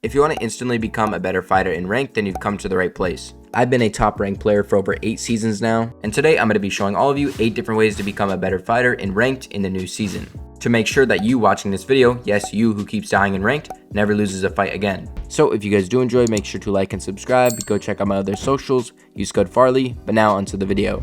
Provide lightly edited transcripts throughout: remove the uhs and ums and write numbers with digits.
If you want to instantly become a better fighter in ranked, then you've come to the right place. I've been a top ranked player for over 8 seasons now, and today I'm going to be showing all of you 8 different ways to become a better fighter in ranked in the new season. To make sure that you watching this video, yes, you who keeps dying in ranked, never loses a fight again. So if you guys do enjoy, make sure to like and subscribe, go check out my other socials, use code Farley, but now onto the video.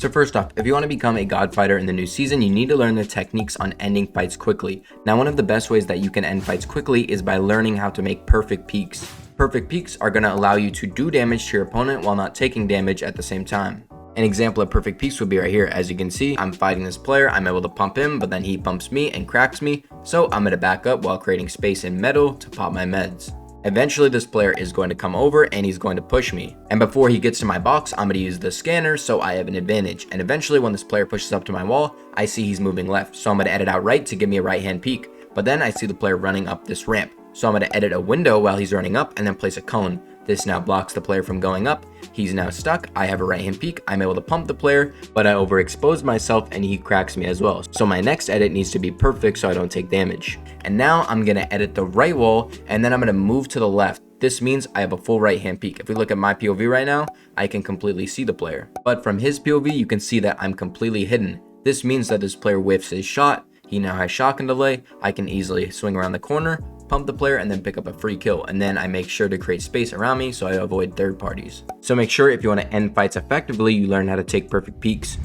So first off, if you want to become a god fighter in the new season, you need to learn the techniques on ending fights quickly. Now, one of the best ways that you can end fights quickly is by learning how to make perfect peaks. Perfect peaks are going to allow you to do damage to your opponent while not taking damage at the same time. An example of perfect peaks would be right here. As you can see, I'm fighting this player, I'm able to pump him, but then he pumps me and cracks me, so I'm going to back up while creating space in metal to pop my meds. Eventually this player is going to come over and he's going to push me. And before he gets to my box, I'm going to use the scanner so I have an advantage. And eventually when this player pushes up to my wall, I see he's moving left. So I'm going to edit out right to give me a right hand peek. But then I see the player running up this ramp. So I'm going to edit a window while he's running up and then place a cone. This now blocks the player from going up. He's now stuck. I have a right hand peek. I'm able to pump the player, but I overexposed myself and he cracks me as well. So my next edit needs to be perfect so I don't take damage. And now I'm going to edit the right wall and then I'm going to move to the left. This means I have a full right hand peek. If we look at my POV right now, I can completely see the player. But from his POV, you can see that I'm completely hidden. This means that this player whiffs his shot. He now has shotgun delay. I can easily swing around the corner, pump the player, and then pick up a free kill. And then I make sure to create space around me so I avoid third parties. So make sure if you want to end fights effectively, you learn how to take perfect peeks.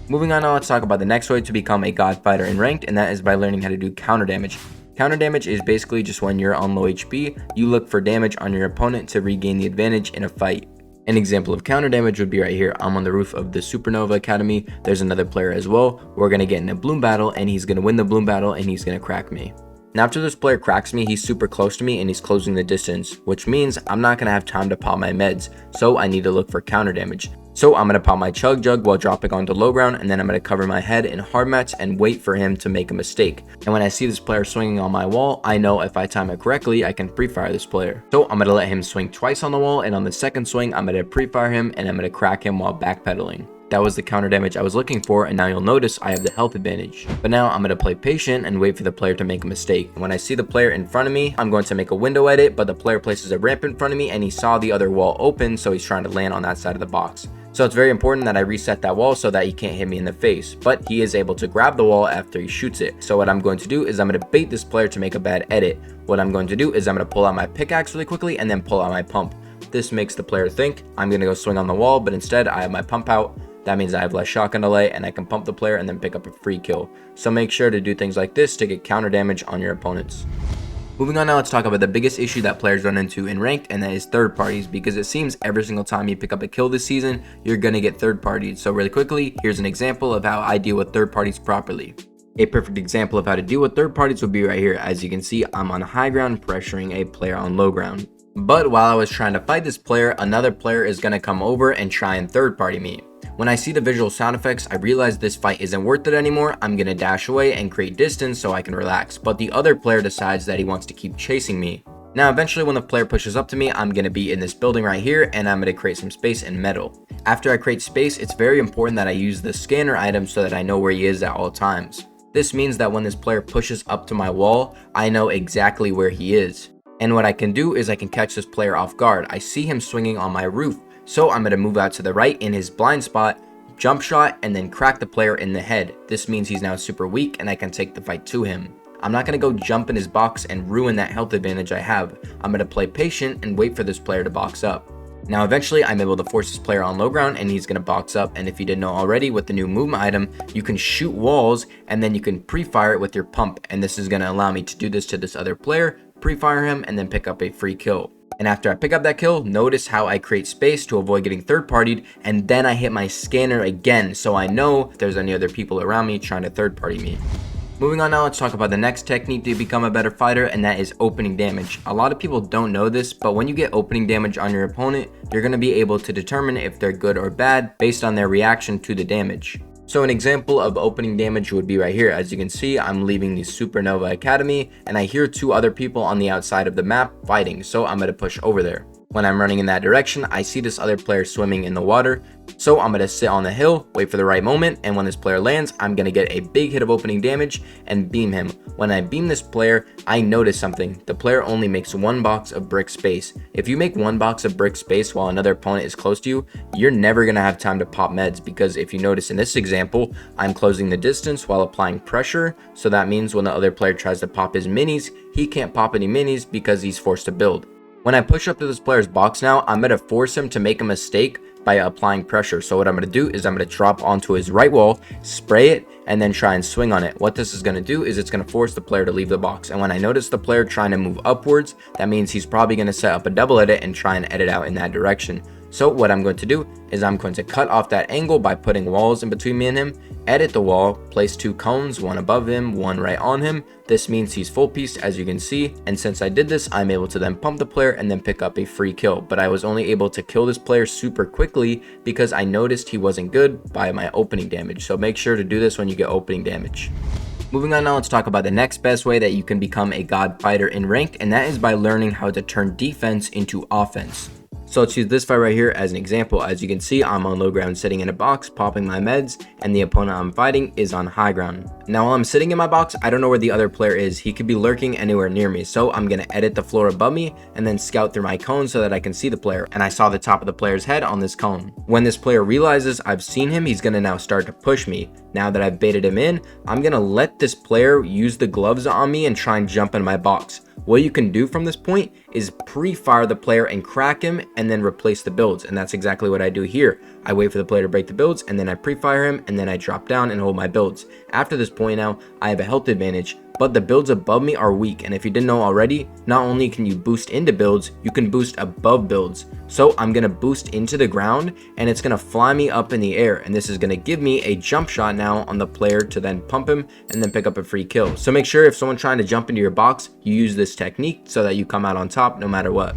Moving on now, let's talk about the next way to become a god fighter in ranked, and that is by learning how to do counter damage. Counter damage is basically just when you're on low HP, you look for damage on your opponent to regain the advantage in a fight. An example of counter damage would be right here. I'm on the roof of the Supernova Academy. There's another player as well. We're going to get in a bloom battle and he's going to win the bloom battle and he's going to crack me. Now after this player cracks me, he's super close to me and he's closing the distance, which means I'm not going to have time to pop my meds. So I need to look for counter damage. So I'm going to pop my chug jug while dropping onto low ground, and then I'm going to cover my head in hard mats and wait for him to make a mistake. And when I see this player swinging on my wall, I know if I time it correctly, I can pre-fire this player. So I'm going to let him swing twice on the wall, and on the second swing, I'm going to pre-fire him and I'm going to crack him while backpedaling. That was the counter damage I was looking for, and now you'll notice I have the health advantage. But now I'm going to play patient and wait for the player to make a mistake. And when I see the player in front of me, I'm going to make a window edit, but the player places a ramp in front of me and he saw the other wall open, so he's trying to land on that side of the box. So it's very important that I reset that wall so that he can't hit me in the face, but he is able to grab the wall after he shoots it. So what I'm going to do is I'm going to bait this player to make a bad edit. What I'm going to do is I'm going to pull out my pickaxe really quickly and then pull out my pump. This makes the player think I'm going to go swing on the wall, but instead I have my pump out. That means I have less shotgun delay and I can pump the player and then pick up a free kill. So make sure to do things like this to get counter damage on your opponents. Moving on now, let's talk about the biggest issue that players run into in ranked, and that is third parties, because it seems every single time you pick up a kill this season, you're gonna get third parties. So really quickly, here's an example of how I deal with third parties properly. A perfect example of how to deal with third parties would be right here. As you can see, I'm on high ground pressuring a player on low ground. But while I was trying to fight this player, another player is gonna come over and try and third party me. When I see the visual sound effects, I realize this fight isn't worth it anymore. I'm gonna dash away and create distance so I can relax, but the other player decides that he wants to keep chasing me. Now eventually when the player pushes up to me, I'm gonna be in this building right here and I'm gonna create some space in metal. After I create space, it's very important that I use the scanner item so that I know where he is at all times. This means that when this player pushes up to my wall, I know exactly where he is. And what I can do is I can catch this player off guard. I see him swinging on my roof. So I'm going to move out to the right in his blind spot, jump shot, and then crack the player in the head. This means he's now super weak and I can take the fight to him. I'm not going to go jump in his box and ruin that health advantage I have. I'm going to play patient and wait for this player to box up. Now eventually I'm able to force this player on low ground and he's going to box up, and if you didn't know already, with the new movement item, you can shoot walls and then you can pre-fire it with your pump, and this is going to allow me to do this to this other player, pre-fire him, and then pick up a free kill. And after I pick up that kill, notice how I create space to avoid getting third partied, and then I hit my scanner again so I know if there's any other people around me trying to third party me. Moving on now, let's talk about the next technique to become a better fighter, and that is opening damage. A lot of people don't know this, but when you get opening damage on your opponent, you're going to be able to determine if they're good or bad based on their reaction to the damage. So an example of opening damage would be right here. As you can see, I'm leaving the Supernova Academy and I hear 2 other people on the outside of the map fighting, so I'm going to push over there. When I'm running in that direction, I see this other player swimming in the water. So I'm going to sit on the hill, wait for the right moment, and when this player lands, I'm going to get a big hit of opening damage and beam him. When I beam this player, I notice something. The player only makes one box of brick space. If you make one box of brick space while another opponent is close to you, you're never going to have time to pop meds, because if you notice in this example, I'm closing the distance while applying pressure. So that means when the other player tries to pop his minis, he can't pop any minis because he's forced to build. When I push up to this player's box now, I'm going to force him to make a mistake by applying pressure. So what I'm going to do is I'm going to drop onto his right wall, spray it, and then try and swing on it. What this is going to do is it's going to force the player to leave the box. And when I notice the player trying to move upwards, that means he's probably going to set up a double edit and try and edit out in that direction. So what I'm going to do is I'm going to cut off that angle by putting walls in between me and him, edit the wall, place 2 cones, one above him, one right on him. This means he's full pieced, as you can see, and since I did this, I'm able to then pump the player and then pick up a free kill. But I was only able to kill this player super quickly because I noticed he wasn't good by my opening damage. So make sure to do this when you get opening damage. Moving on now, let's talk about the next best way that you can become a god fighter in ranked, and that is by learning how to turn defense into offense. So let's use this fight right here as an example. As you can see, I'm on low ground sitting in a box, popping my meds, and the opponent I'm fighting is on high ground. Now while I'm sitting in my box, I don't know where the other player is. He could be lurking anywhere near me. So I'm going to edit the floor above me and then scout through my cone so that I can see the player. And I saw the top of the player's head on this cone. When this player realizes I've seen him, he's going to now start to push me. Now that I've baited him in, I'm going to let this player use the gloves on me and try and jump in my box. What you can do from this point is pre-fire the player and crack him and then replace the builds, and that's exactly what I do here. I wait for the player to break the builds and then I pre-fire him and then I drop down and hold my builds. After this point now, I have a health advantage, but the builds above me are weak, and if you didn't know already, not only can you boost into builds, you can boost above builds. So I'm going to boost into the ground and it's going to fly me up in the air, and this is going to give me a jump shot now on the player to then pump him and then pick up a free kill. So make sure if someone's trying to jump into your box, you use this technique so that you come out on top no matter what.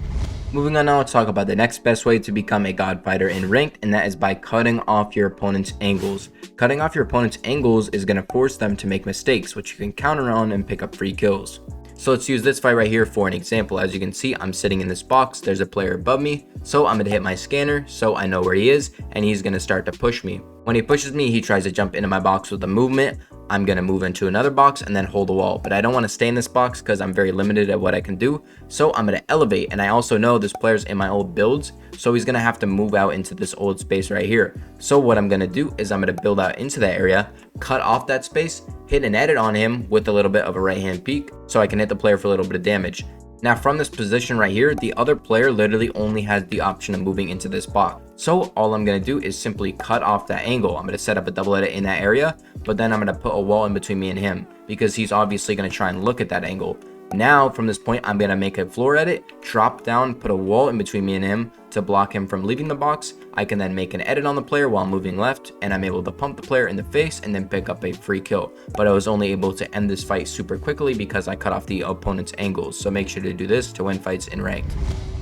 Moving on now, let's talk about the next best way to become a god fighter in ranked, and that is by cutting off your opponent's angles. Cutting off your opponent's angles is going to force them to make mistakes, which you can counter on and pick up free kills. So let's use this fight right here for an example. As you can see, I'm sitting in this box, there's a player above me, so I'm going to hit my scanner so I know where he is, and he's going to start to push me. When he pushes me, he tries to jump into my box with a movement. I'm going to move into another box and then hold the wall, but I don't want to stay in this box because I'm very limited at what I can do. So I'm going to elevate, and I also know this player's in my old builds, so he's going to have to move out into this old space right here. So what I'm going to do is I'm going to build out into that area, cut off that space, hit an edit on him with a little bit of a right hand peek so I can hit the player for a little bit of damage. Now from this position right here, the other player literally only has the option of moving into this box. So all I'm going to do is simply cut off that angle. I'm going to set up a double edit in that area, but then I'm going to put a wall in between me and him because he's obviously going to try and look at that angle. Now from this point, I'm going to make a floor edit, drop down, put a wall in between me and him to block him from leaving the box. I can then make an edit on the player while moving left, and I'm able to pump the player in the face and then pick up a free kill. But I was only able to end this fight super quickly because I cut off the opponent's angles. So make sure to do this to win fights in ranked.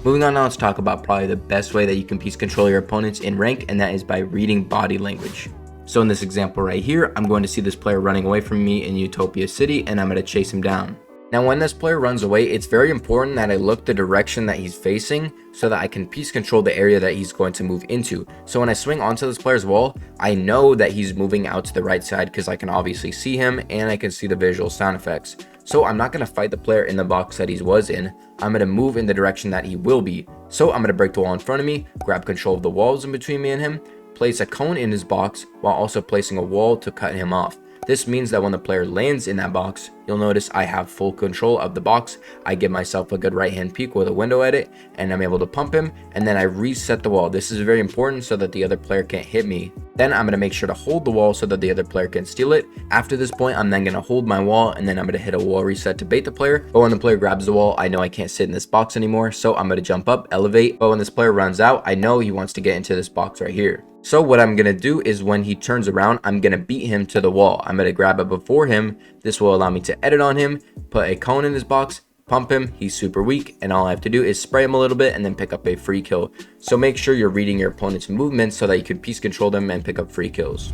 Moving on now, let's talk about probably the best way that you can piece control your opponents in ranked, and that is by reading body language. So in this example right here, I'm going to see this player running away from me in Utopia City, and I'm going to chase him down. Now when this player runs away, it's very important that I look the direction that he's facing so that I can piece control the area that he's going to move into. So when I swing onto this player's wall, I know that he's moving out to the right side because I can obviously see him and I can see the visual sound effects. So I'm not going to fight the player in the box that he was in. I'm going to move in the direction that he will be. So I'm going to break the wall in front of me, grab control of the walls in between me and him, place a cone in his box while also placing a wall to cut him off. This means that when the player lands in that box, you'll notice I have full control of the box. I give myself a good right hand peek with a window edit, and I'm able to pump him, and then I reset the wall. This is very important so that the other player can't hit me. Then I'm going to make sure to hold the wall so that the other player can steal it. After this point, I'm then going to hold my wall, and then I'm going to hit a wall reset to bait the player. But when the player grabs the wall, I know I can't sit in this box anymore, so I'm going to jump up, elevate. But when this player runs out, I know he wants to get into this box right here. So what I'm going to do is when he turns around, I'm going to beat him to the wall. I'm going to grab it before him. This will allow me to edit on him, put a cone in his box, pump him. He's super weak, and all I have to do is spray him a little bit and then pick up a free kill. So make sure you're reading your opponent's movements so that you can piece control them and pick up free kills.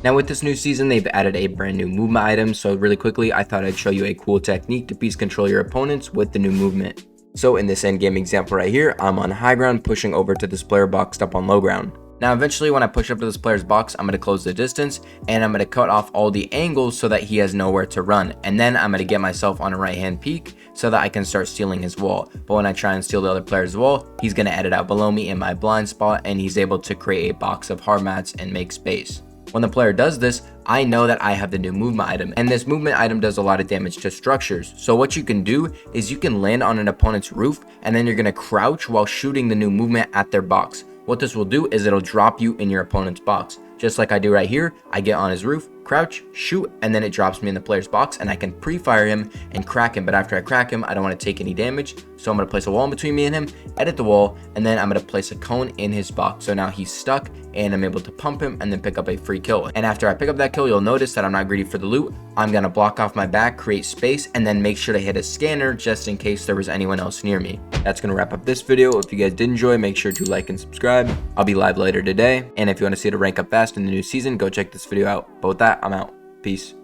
Now with this new season, they've added a brand new movement item. So really quickly, I thought I'd show you a cool technique to piece control your opponents with the new movement. So in this end game example right here, I'm on high ground pushing over to this player boxed up on low ground. Now eventually when I push up to this player's box, I'm going to close the distance and I'm going to cut off all the angles so that he has nowhere to run. And then I'm going to get myself on a right hand peek so that I can start stealing his wall. But when I try and steal the other player's wall, he's going to edit out below me in my blind spot and he's able to create a box of hard mats and make space. When the player does this, I know that I have the new movement item, and this movement item does a lot of damage to structures. So what you can do is you can land on an opponent's roof and then you're going to crouch while shooting the new movement at their box. What this will do is it'll drop you in your opponent's box. Just like I do right here, I get on his roof, crouch, shoot, and then it drops me in the player's box and I can pre-fire him and crack him. But after I crack him, I don't want to take any damage. So I'm going to place a wall in between me and him, edit the wall, and then I'm going to place a cone in his box. So now he's stuck and I'm able to pump him and then pick up a free kill. And after I pick up that kill, you'll notice that I'm not greedy for the loot. I'm going to block off my back, create space, and then make sure to hit a scanner just in case there was anyone else near me. That's going to wrap up this video. If you guys did enjoy, make sure to like and subscribe. I'll be live later today. And if you want to see it rank up fast in the new season, go check this video out. But with that, I'm out. Peace.